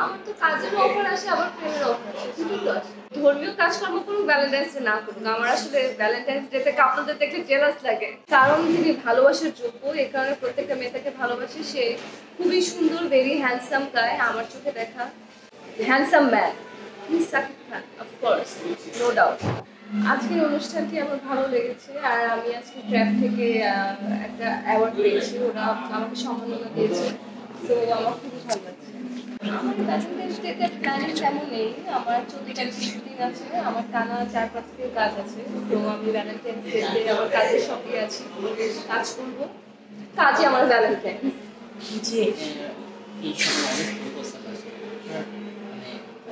আমার তো কাজের অফার আসে, আবার প্রেমের অফার আসে, দুটোই তো আসে। ধর্মীয় কাজকর্ম করুক, ভ্যালেন্টাইন্স ডে না করুক, আমার আসলে ভ্যালেন্টাইন্স ডে তে কাপলদের দেখলে জেলাস লাগে। কারণ তিনি ভালোবাসার যোগ্য, এই কারণে প্রত্যেকটা মেয়ে তাকে ভালোবাসে। সে খুবই সুন্দর, ভেরি হ্যান্ডসাম গায় আমার চোখে দেখা, handsome man. Please Shakib Khan, of course, no doubt. আজকের অনুষ্ঠানটি আমার ভালো লেগেছে, আর আমি আজকে ট্র্যাপ থেকে একটা অ্যাওয়ার্ড পেয়েছি, ওরা আমাকে সম্মাননা দিয়েছে, তো আমার খুবই ভালো লাগছে। আমার ভ্যালেন্টাইন্স ডেতে প্ল্যানিং তেমন নেই, আমার 14 তারিখ শুটিং আছে, আমার টানা 4-5 দিন কাজ আছে, তো আমি ভ্যালেন্টাইন্স ডেতে আমার কাজের সঙ্গে আছি, কাজ করব, কাজে আমার ভ্যালেন্টাইন্স। এই যে এই সময় অনেক প্রপোজাল আসে, মানে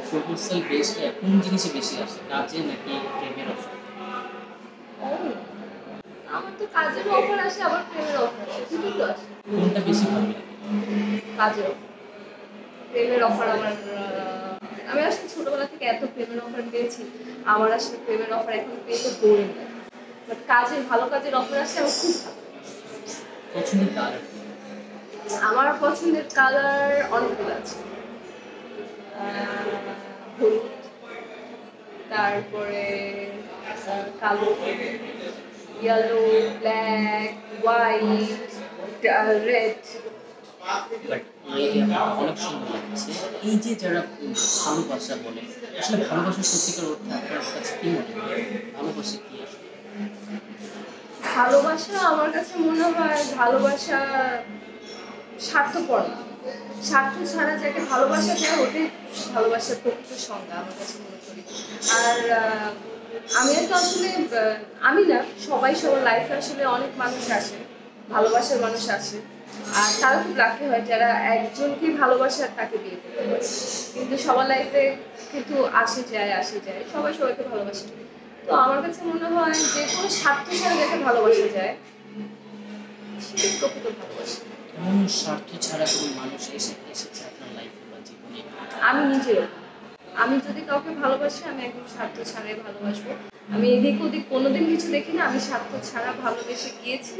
প্রপোজাল বেসটা কোন জিনিসে বেশি আসে, কাজে নাকি প্রেমের অফার? আমার তো কাজের অফার আসে, আবার প্রেমের অফার আসে, দুটোই তো আসে। কোনটা বেশি ভালো লাগে? কাজের অফার। প্রেমের অফার আমার আমি আসলে ছোটবেলা থেকে এত প্রেমের অফার পেয়েছি, আমার আসলে প্রেমের অফার এখন পেতে বোরিং লাগে, বাট কাজের ভালো কাজের অফার আসলে আমার খুব ভালো। পছন্দের কালার? আমার পছন্দের কালার অনেকগুলো আছে, হলুদ, তারপরে কালো, yellow, black, white, red. But অনেক সুন্দর লাগছে। এই যে যারা ভালোবাসা বলে, আসলে ভালোবাসার সত্যিকার অর্থে আপনার কাছে কি মনে হয়? ভালোবাসা কি আসলে? ভালোবাসা আমার কাছে মনে হয় ভালোবাসা স্বার্থপর না, স্বার্থ ছাড়া যাকে ভালোবাসা যায় ওটাই ভালোবাসার প্রকৃত সংজ্ঞা আমার কাছে মনে করি। আর আমি তো আসলে আমি না, সবাই সবার লাইফে আসলে অনেক মানুষ আসে, ভালোবাসার মানুষ আসে, আর তারা খুব লাকি হয় যারা একজনকে ভালোবাসে আর তাকে বিয়ে করতে পারে। কিন্তু সবার লাইফে কিন্তু আসে যায়, সবাই সবাইকে ভালোবাসে। তো আমার কাছে মনে হয় যে কোনো স্বার্থ ছাড়া যাকে ভালোবাসা যায় সেটাই প্রকৃত ভালোবাসা। এমন স্বার্থ ছাড়া কোনো মানুষ এসেছে আপনার লাইফে বা জীবনে? আমি নিজেও, আমি যদি কাউকে ভালোবাসি আমি একদম স্বার্থ ছাড়াই ভালোবাসবো। আমি এদিক ওদিক কোনোদিন কিছু দেখি না, আমি স্বার্থ ছাড়া ভালোবেসে গিয়েছি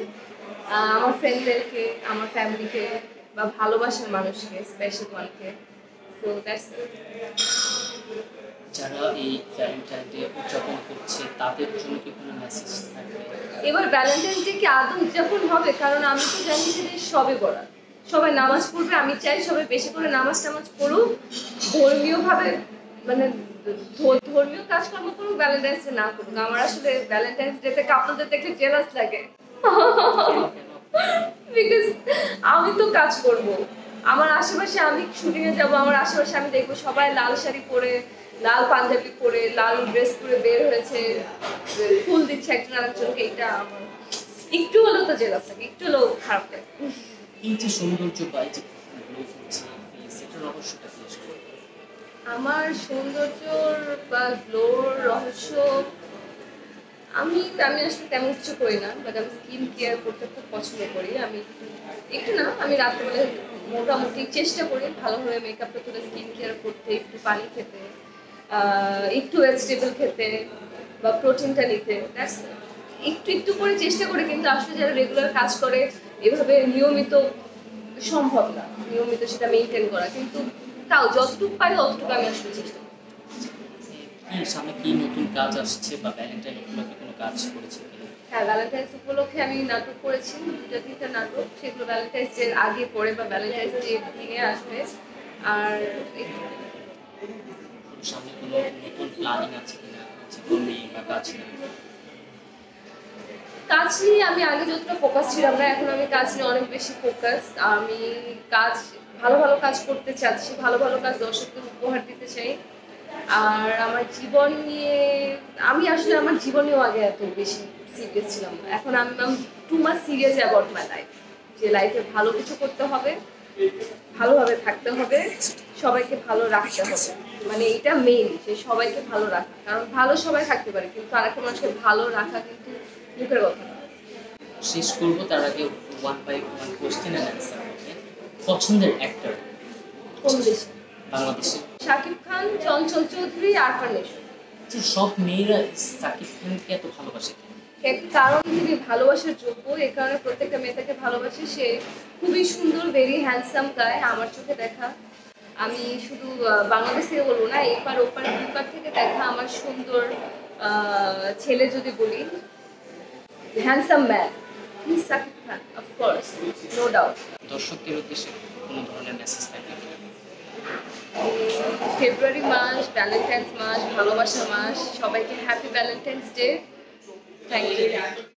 আমার ফ্রেন্ডদেরকে, আমার ফ্যামিলিকে, বা ভালোবাসার মানুষকে, স্পেশাল ওয়ানকে। সো দ্যাটস যারা এই ভ্যালেন্টাইন ডে উদযাপন করছে তাদের জন্য কি কোনো মেসেজ থাকবে? এবার ভ্যালেন্টাইন্স ডে কি আদৌ উদযাপন হবে? কারণ আমি তো জানি যে সবে বড়া, সবাই নামাজ পড়বে, আমি চাই সবাই বেশি করে নামাজ টামাজ পড়ুক, ধর্মীয়ভাবে, মানে ধর্মীয় কাজকর্ম করুক, ভ্যালেন্টাইন্স ডে না করুক। আমার আসলে ভ্যালেন্টাইন্স ডে তে কাপলদের দেখলে জেলাস লাগে, বিকজ আমি তো কাজ করব, আমার আশেপাশে আমি শুটিং এ যাবো, আমার আশেপাশে আমি দেখবো সবাই লাল শাড়ি পরে, লাল পাঞ্জাবি পরে, লাল ড্রেস পরে বের হয়েছে, ফুল দিচ্ছে একজন আরেকজনকে, এটা আমার একটু হলেও তো জেলাস লাগে, একটু হলেও খারাপ লাগে। এই যে সৌন্দর্য বা এই যে গ্লো হচ্ছে এটার রহস্যটা কি আসলে? আমার সৌন্দর্যর বা গ্লোর রহস্য, আমি আমি আসলে তেমন কিছু করি না, বাট আমি স্কিন কেয়ার করতে খুব পছন্দ করি। আমি একটু না, আমি রাত্রেবেলা মোটামুটি চেষ্টা করি ভালোভাবে মেকআপটা তুলে স্কিন কেয়ার করতে, একটু পানি খেতে, একটু ভেজিটেবল খেতে, বা প্রোটিনটা নিতে, দ্যাটস একটু একটু করে চেষ্টা করি। কিন্তু আসলে যারা রেগুলার কাজ করে এভাবে নিয়মিত সম্ভব না, নিয়মিত সেটা মেনটেন করা, কিন্তু তাও যতটুকু পারি ততটুকু আমি আসলে চেষ্টা করি। সামনে কি নতুন কাজ আসছে বা ভ্যালেন্টাইন উপলক্ষে কোনো কাজ করেছে কিনা? হ্যাঁ, ভ্যালেন্টাইন্স উপলক্ষে আমি নাটক করেছি, 2-3টা নাটক, সেগুলো ভ্যালেন্টাইন্স ডে আগে পরে বা ভ্যালেন্টাইন্স ডে দিনে আসবে। আর সামনে কোনো নতুন প্ল্যানিং আছে কিনা জীবনে বা কাজ নিয়ে? কাজ নিয়ে আমি আগে যতটা ফোকাস ছিলাম না, এখন আমি কাজ নিয়ে অনেক বেশি ফোকাস। আমি কাজ, ভালো ভালো কাজ করতে চাচ্ছি, ভালো ভালো কাজ দর্শকদের উপহার দিতে চাই। আর আমার জীবন নিয়ে, আমি আসলে আমার জীবনেও আগে এত বেশি সিরিয়াস ছিলাম না, এখন আমি too much serious about my life, যে লাইফে ভালো কিছু করতে হবে, ভালোভাবে থাকতে হবে, সবাইকে ভালো রাখতে হবে, মানে এটা মেইন, যে সবাইকে ভালো রাখা। কারণ ভালো সবাই থাকতে পারে, কিন্তু আরেকটা মানুষকে ভালো রাখা কিন্তু মুখের কথা না। শেষ করবো তার আগে one by one question and answer. পছন্দের অ্যাক্টর কোন দেশে? বাংলাদেশে? শাকিব খান, চঞ্চল চৌধুরী, আরফান নিশো। সব মেয়েরা সাকিব খানকে এত ভালোবাসে কেন? কারণ তিনি ভালোবাসার যোগ্য, এই কারণে প্রত্যেকটা মেয়ে তাকে ভালোবাসে। সে খুবই সুন্দর, ভেরি হ্যান্ডসাম গায় আমার চোখে দেখা, আমি শুধু বাংলাদেশ থেকে বলবো না, এপার ওপার দুপার থেকে দেখা আমার সুন্দর ছেলে যদি বলি, হ্যান্ডসাম ম্যান, হি Shakib Khan, of course, no doubt. দর্শকদের উদ্দেশ্যে কোনো ধরনের মেসেজ থাকবে? ফেব্রুয়ারি মাস, ভ্যালেন্টাইন্স মাস, ভালোবাসার মাস, সবাইকে happy Valentine's day. Thank you.